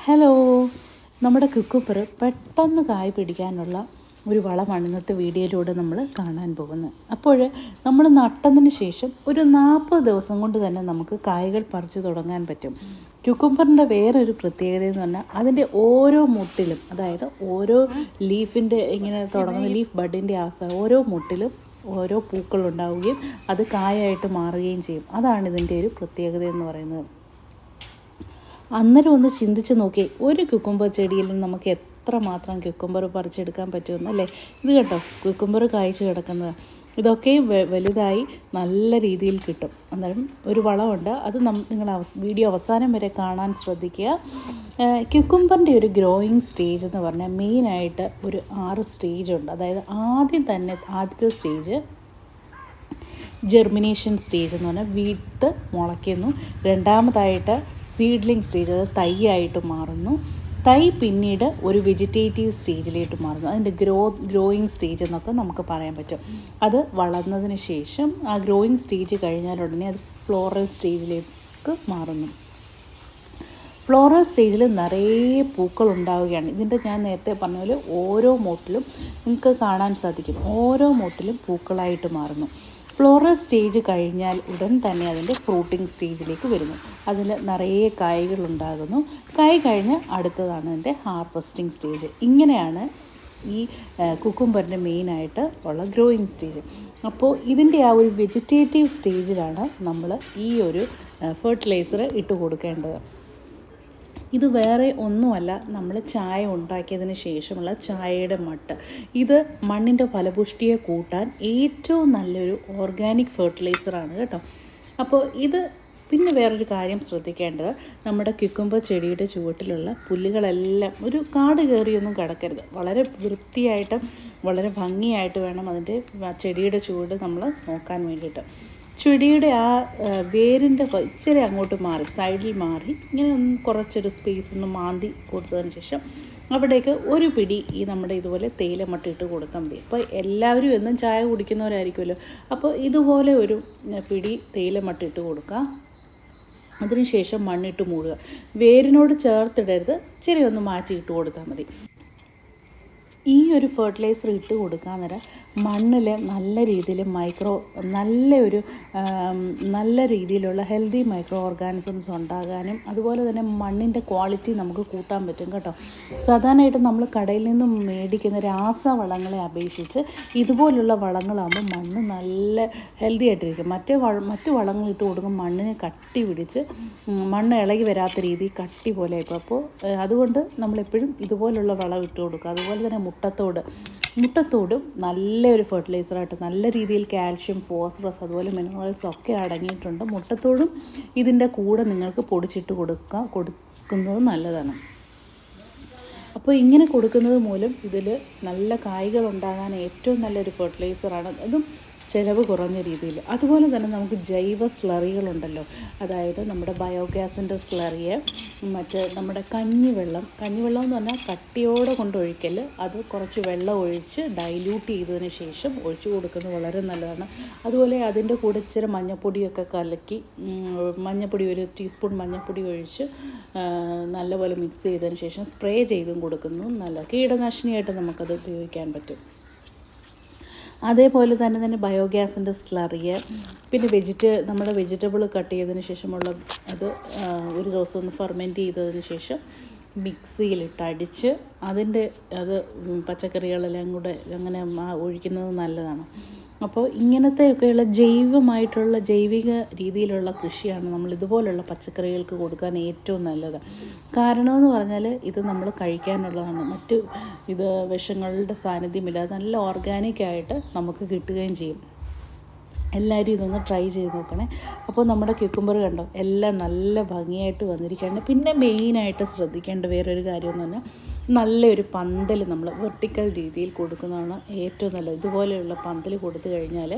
Hello, നമ്മുടെ cucumber പെട്ടെന്ന് കായ് പിടിക്കാനുള്ള ഒരു വളമാണ് ഇന്നത്തെ വീഡിയോയിലൂടെ നമ്മൾ കാണാൻ പോകുന്നത്. അപ്പോൾ നമ്മൾ നട്ടതിന് ശേഷം ഒരു 40 ദിവസം കൊണ്ട് തന്നെ നമുക്ക് കായ്കൾ പറിച്ചു തുടങ്ങാൻ പറ്റും. ക്യുക്കുംബറിൻ്റെ വേറൊരു പ്രത്യേകത എന്ന് പറഞ്ഞാൽ അതിൻ്റെ ഓരോ മുട്ടിലും, അതായത് ഓരോ ലീഫിൻ്റെ ഇങ്ങനെ തുടങ്ങുന്ന ലീഫ് ബഡിൻ്റെ അവസാനം ഓരോ മുട്ടിലും ഓരോ പൂക്കളുണ്ടാവുകയും അത് കായായിട്ട് മാറുകയും ചെയ്യും. അതാണ് ഇതിൻ്റെ ഒരു പ്രത്യേകത എന്ന് പറയുന്നത്. അന്നേരം ഒന്ന് ചിന്തിച്ച് നോക്കി, ഒരു ക്യുക്കുംബർ ചെടിയിൽ നിന്ന് നമുക്ക് എത്രമാത്രം ക്യുക്കുംബർ പറിച്ചെടുക്കാൻ പറ്റുമെന്നല്ലേ. ഇത് കേട്ടോ, ക്യുക്കുംബർ കായ്ച്ച് കിടക്കുന്നത്. ഇതൊക്കെ വലുതായി നല്ല രീതിയിൽ കിട്ടും. അന്നേരം ഒരു വളമുണ്ട്, അത് നിങ്ങൾ വീഡിയോ അവസാനം വരെ കാണാൻ ശ്രദ്ധിക്കുക. ക്യുക്കുംബറിൻ്റെ ഒരു ഗ്രോയിങ് സ്റ്റേജ് എന്ന് പറഞ്ഞാൽ മെയിനായിട്ട് ഒരു 6 സ്റ്റേജുണ്ട്. അതായത് ആദ്യത്തെ സ്റ്റേജ് ജെർമിനേഷൻ സ്റ്റേജ് എന്ന് പറഞ്ഞാൽ വിത്ത് മുളയ്ക്കുന്നു. രണ്ടാമതായിട്ട് സീഡ്ലിംഗ് സ്റ്റേജ്, അത് തൈയായിട്ട് മാറുന്നു. തൈ പിന്നീട് ഒരു വെജിറ്റേറ്റീവ് സ്റ്റേജിലേക്ക് മാറുന്നു. അതിൻ്റെ ഗ്രോയിങ് സ്റ്റേജ് എന്നൊക്കെ നമുക്ക് പറയാൻ പറ്റും. അത് വളർന്നതിന് ശേഷം ആ ഗ്രോയിങ് സ്റ്റേജ് കഴിഞ്ഞാൽ ഉടനെ അത് ഫ്ലോറൽ സ്റ്റേജിലേക്ക് മാറുന്നു. ഫ്ലോറൽ സ്റ്റേജിൽ നിറയെ പൂക്കൾ ഉണ്ടാവുകയാണ്. ഇതിൻ്റെ ഞാൻ നേരത്തെ പറഞ്ഞ പോലെ ഓരോ മോട്ടിലും നിങ്ങൾക്ക് കാണാൻ സാധിക്കും, ഓരോ മോട്ടിലും പൂക്കളായിട്ട് മാറുന്നു. ഫ്ലോറൽ സ്റ്റേജ് കഴിഞ്ഞാൽ ഉടൻ തന്നെ അതിൻ്റെ ഫ്രൂട്ടിംഗ് സ്റ്റേജിലേക്ക് വരുന്നു. അതിൽ നിറയെ കായ്കൾ ഉണ്ടാകുന്നു. കായ് കഴിഞ്ഞ് അടുത്തതാണ് അതിൻ്റെ ഹാർവെസ്റ്റിംഗ് സ്റ്റേജ്. ഇങ്ങനെയാണ് ഈ കുക്കുംബറിൻ്റെ മെയിനായിട്ട് ഉള്ള ഗ്രോയിങ് സ്റ്റേജ്. അപ്പോൾ ഇതിൻ്റെ ആ ഒരു വെജിറ്റേറ്റീവ് സ്റ്റേജിലാണ് നമ്മൾ ഈ ഒരു ഫെർട്ടിലൈസർ ഇട്ട് കൊടുക്കേണ്ടത്. ഇത് വേറെ ഒന്നുമല്ല, നമ്മൾ ചായ ഉണ്ടാക്കിയതിന് ശേഷമുള്ള ചായയുടെ മട്ട്. ഇത് മണ്ണിൻ്റെ ഫലപുഷ്ടിയെ കൂട്ടാൻ ഏറ്റവും നല്ലൊരു ഓർഗാനിക് ഫെർട്ടിലൈസറാണ് കേട്ടോ. അപ്പോൾ ഇത് പിന്നെ വേറൊരു കാര്യം ശ്രദ്ധിക്കേണ്ടത്, നമ്മുടെ ക്യുക്കുംബർ ചെടിയുടെ ചുവട്ടിലുള്ള പുല്ലുകളെല്ലാം ഒരു കാട് കയറിയൊന്നും കിടക്കരുത്. വളരെ വൃത്തിയായിട്ട് വളരെ ഭംഗിയായിട്ട് വേണം അതിൻ്റെ ചെടിയുടെ ചുവട് നമ്മൾ നോക്കാൻ വേണ്ടിയിട്ട്. ചെടിയുടെ ആ വേരിൻ്റെ ഇച്ചിരി അങ്ങോട്ട് മാറി, സൈഡിൽ മാറി ഇങ്ങനെ ഒന്ന് കുറച്ചൊരു സ്പേസ് ഒന്ന് മാന്തി കൊടുത്തതിന് ശേഷം അവിടേക്ക് ഒരു പിടി ഈ നമ്മുടെ ഇതുപോലെ തേയിലമട്ട ഇട്ട് കൊടുത്താൽ മതി. അപ്പോൾ എല്ലാവരും എന്നും ചായ കുടിക്കുന്നവരായിരിക്കുമല്ലോ, അപ്പോൾ ഇതുപോലെ ഒരു പിടി തേയിലമട്ട ഇട്ട് കൊടുക്കുക. അതിനുശേഷം മണ്ണിട്ട് മൂടുക. വേരിനോട് ചേർത്തിടരുത്, ഇച്ചിരി ഒന്ന് മാറ്റി ഇട്ട് കൊടുത്താൽ മതി. ഈ ഒരു ഫെർട്ടിലൈസർ ഇട്ട് കൊടുക്കാൻ നേരം മണ്ണിൽ നല്ല രീതിയിൽ നല്ല രീതിയിലുള്ള ഹെൽത്തി മൈക്രോ ഓർഗാനിസംസ് ഉണ്ടാകാനും അതുപോലെ തന്നെ മണ്ണിൻ്റെ ക്വാളിറ്റി നമുക്ക് കൂട്ടാൻ പറ്റും കേട്ടോ. സാധാരണയായിട്ട് നമ്മൾ കടയിൽ നിന്നും മേടിക്കുന്ന രാസവളങ്ങളെ അപേക്ഷിച്ച് ഇതുപോലുള്ള വളങ്ങളാകുമ്പോൾ മണ്ണ് നല്ല ഹെൽത്തി ആയിട്ടിരിക്കും. മറ്റ് വളങ്ങൾ ഇട്ട് കൊടുക്കുമ്പോൾ മണ്ണിന് കട്ടി പിടിച്ച് മണ്ണ് ഇളകി വരാത്ത രീതി കട്ടി പോലെ ആയിപ്പോൾ. അപ്പോൾ അതുകൊണ്ട് നമ്മളെപ്പോഴും ഇതുപോലുള്ള വളം ഇട്ട് കൊടുക്കുക. അതുപോലെ തന്നെ മുട്ടത്തോടും നല്ലൊരു ഫെർട്ടിലൈസറായിട്ട് നല്ല രീതിയിൽ കാൽഷ്യം, ഫോസ്ഫറസ് അതുപോലെ മിനറൽസ് ഒക്കെ അടങ്ങിയിട്ടുണ്ട്. മുട്ടത്തോടും ഇതിൻ്റെ കൂടെ നിങ്ങൾക്ക് പൊടിച്ചിട്ട് കൊടുക്കുന്നത് നല്ലതാണ്. അപ്പോൾ ഇങ്ങനെ കൊടുക്കുന്നത് മൂലം ഇതിൽ നല്ല കായ്കൾ ഉണ്ടാകാൻ ഏറ്റവും നല്ലൊരു ഫെർട്ടിലൈസറാണ്. അതും ചിലവ് കുറഞ്ഞ രീതിയിൽ. അതുപോലെ തന്നെ നമുക്ക് ജൈവ സ്ലറികളുണ്ടല്ലോ, അതായത് നമ്മുടെ ബയോഗ്യാസിൻ്റെ സ്ലറിയെ, മറ്റ് നമ്മുടെ കഞ്ഞിവെള്ളം എന്ന് പറഞ്ഞാൽ കട്ടിയോടെ കൊണ്ടൊഴിക്കൽ, അത് കുറച്ച് വെള്ളം ഒഴിച്ച് ഡൈല്യൂട്ട് ചെയ്തതിന് ശേഷം ഒഴിച്ചു കൊടുക്കുന്നത് വളരെ നല്ലതാണ്. അതുപോലെ അതിൻ്റെ കൂടെ ഇച്ചിരി മഞ്ഞൾപ്പൊടിയൊക്കെ കലക്കി, മഞ്ഞൾപ്പൊടി ഒരു ടീസ്പൂൺ മഞ്ഞൾപ്പൊടി ഒഴിച്ച് നല്ലപോലെ മിക്സ് ചെയ്തതിന് ശേഷം സ്പ്രേ ചെയ്തും കൊടുക്കുന്നു. നല്ല കീടനാശിനിയായിട്ട് നമുക്കത് ഉപയോഗിക്കാൻ പറ്റും. അതേപോലെ തന്നെ ബയോഗ്യാസിൻ്റെ സ്ലറിയ, പിന്നെ നമ്മുടെ വെജിറ്റബിൾ കട്ട് ചെയ്തതിന് ശേഷമുള്ള അത് ഒരു ദിവസം ഒന്ന് ഫെർമെൻറ്റ് ചെയ്തതിന് ശേഷം മിക്സിയിലിട്ട് അടിച്ച് അത് പച്ചക്കറികളെല്ലാം കൂടെ അങ്ങനെ ഒഴിക്കുന്നത് നല്ലതാണ്. അപ്പോൾ ഇങ്ങനത്തെയൊക്കെയുള്ള ജൈവിക രീതിയിലുള്ള കൃഷിയാണ് നമ്മൾ ഇതുപോലുള്ള പച്ചക്കറികൾക്ക് കൊടുക്കാൻ ഏറ്റവും നല്ലത്. കാരണമെന്ന് പറഞ്ഞാൽ ഇത് നമ്മൾ കഴിക്കാനുള്ളതാണ്. ഇത് വിഷങ്ങളുടെ സാന്നിധ്യമില്ലാതെ നല്ല ഓർഗാനിക്കായിട്ട് നമുക്ക് കിട്ടുകയും ചെയ്യും. എല്ലാവരും ഇതൊന്ന് ട്രൈ ചെയ്ത് നോക്കണേ. അപ്പോൾ നമ്മുടെ ക്യുക്കുംബർ കണ്ടോ എല്ലാം നല്ല ഭംഗിയായിട്ട് വന്നിരിക്കുകയാണ്. പിന്നെ മെയിനായിട്ട് ശ്രദ്ധിക്കേണ്ട വേറൊരു കാര്യം എന്ന് പറഞ്ഞാൽ നല്ലൊരു പന്തൽ നമ്മൾ വെർട്ടിക്കൽ രീതിയിൽ കൊടുക്കുന്നതാണ് ഏറ്റവും നല്ലത്. ഇതുപോലെയുള്ള പന്തൽ കൊടുത്തു കഴിഞ്ഞാൽ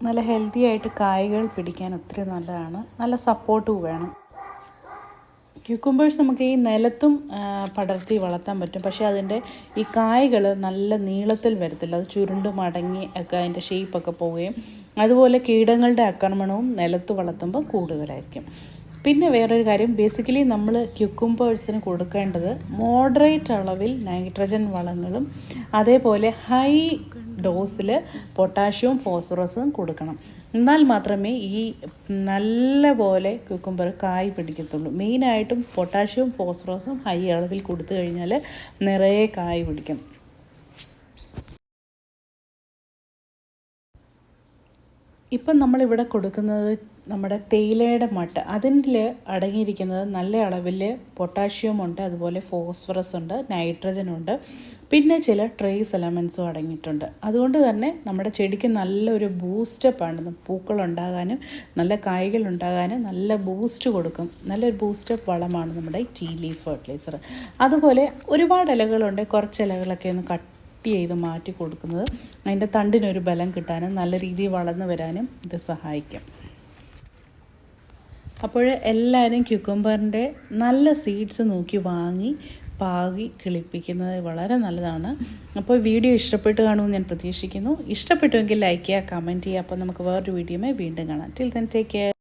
നല്ല ഹെൽത്തി ആയിട്ട് കായ്കൾ പിടിക്കാൻ ഒത്തിരി നല്ലതാണ്. നല്ല സപ്പോർട്ടും വേണം. ക്യുക്കുംബേഴ്സ് നമുക്ക് ഈ നിലത്തും പടർത്തി വളർത്താൻ പറ്റും, പക്ഷേ അതിൻ്റെ ഈ കായ്കൾ നല്ല നീളത്തിൽ വരത്തില്ല. അത് ചുരുണ്ട് മടങ്ങി ഒക്കെ അതിൻ്റെ ഷേപ്പൊക്കെ പോവുകയും അതുപോലെ കീടങ്ങളുടെ ആക്രമണവും നിലത്ത് വളർത്തുമ്പോൾ കൂടുതലായിരിക്കും. പിന്നെ വേറൊരു കാര്യം, ബേസിക്കലി നമ്മൾ ക്യുക്കുംബേഴ്സിന് കൊടുക്കേണ്ടത് മോഡറേറ്റ് അളവിൽ നൈട്രജൻ വളങ്ങളും അതേപോലെ ഹൈ ഡോസിൽ പൊട്ടാഷ്യവും ഫോസ്ഫറസും കൊടുക്കണം. എന്നാൽ മാത്രമേ ഈ നല്ല പോലെ ക്യുക്കുംബർ കായ് പിടിക്കത്തുള്ളൂ. മെയിനായിട്ടും പൊട്ടാഷ്യവും ഫോസ്ഫറസും ഹൈ അളവിൽ കൊടുത്തു കഴിഞ്ഞാൽ നിറയെ കായ് പിടിക്കും. ഇപ്പം നമ്മളിവിടെ കൊടുക്കുന്നത് നമ്മുടെ തേയിലയുടെ മട്ട്. അതിൽ അടങ്ങിയിരിക്കുന്നത് നല്ല അളവിൽ പൊട്ടാഷ്യം ഉണ്ട്, അതുപോലെ ഫോസ്ഫറസ് ഉണ്ട്, നൈട്രജൻ ഉണ്ട്, പിന്നെ ചില ട്രേസ് എലമെൻസും അടങ്ങിയിട്ടുണ്ട്. അതുകൊണ്ട് തന്നെ നമ്മുടെ ചെടിക്ക് നല്ലൊരു ബൂസ്റ്റപ്പാണ്. പൂക്കളുണ്ടാകാനും നല്ല കായ്കൾ ഉണ്ടാകാനും നല്ല ബൂസ്റ്റ് കൊടുക്കും. നല്ലൊരു ബൂസ്റ്റപ്പ് വളമാണ് നമ്മുടെ ടീ ലീഫ് ഫെർട്ടിലൈസർ. അതുപോലെ ഒരുപാട് ഇലകളുണ്ട്, കുറച്ച് ഇലകളൊക്കെ ഒന്ന് കട്ട് ചെയ്ത് മാറ്റി കൊടുക്കുന്നത് അതിൻ്റെ തണ്ടിനൊരു ബലം കിട്ടാനും നല്ല രീതിയിൽ വളർന്നു വരാനും ഇത് സഹായിക്കും. അപ്പോൾ എല്ലാവരും ക്യുക്കുംബറിൻ്റെ നല്ല സീഡ്സ് നോക്കി വാങ്ങി പാകി കിളിപ്പിക്കുന്നത് വളരെ നല്ലതാണ്. അപ്പോൾ വീഡിയോ ഇഷ്ടപ്പെട്ട് കാണുമെന്ന് ഞാൻ പ്രതീക്ഷിക്കുന്നു. ഇഷ്ടപ്പെട്ടുവെങ്കിൽ ലൈക്ക് ചെയ്യുക, കമൻറ്റ് ചെയ്യുക. അപ്പോൾ നമുക്ക് വേറൊരു വീഡിയോയുമായി വീണ്ടും കാണാം. Till then take care.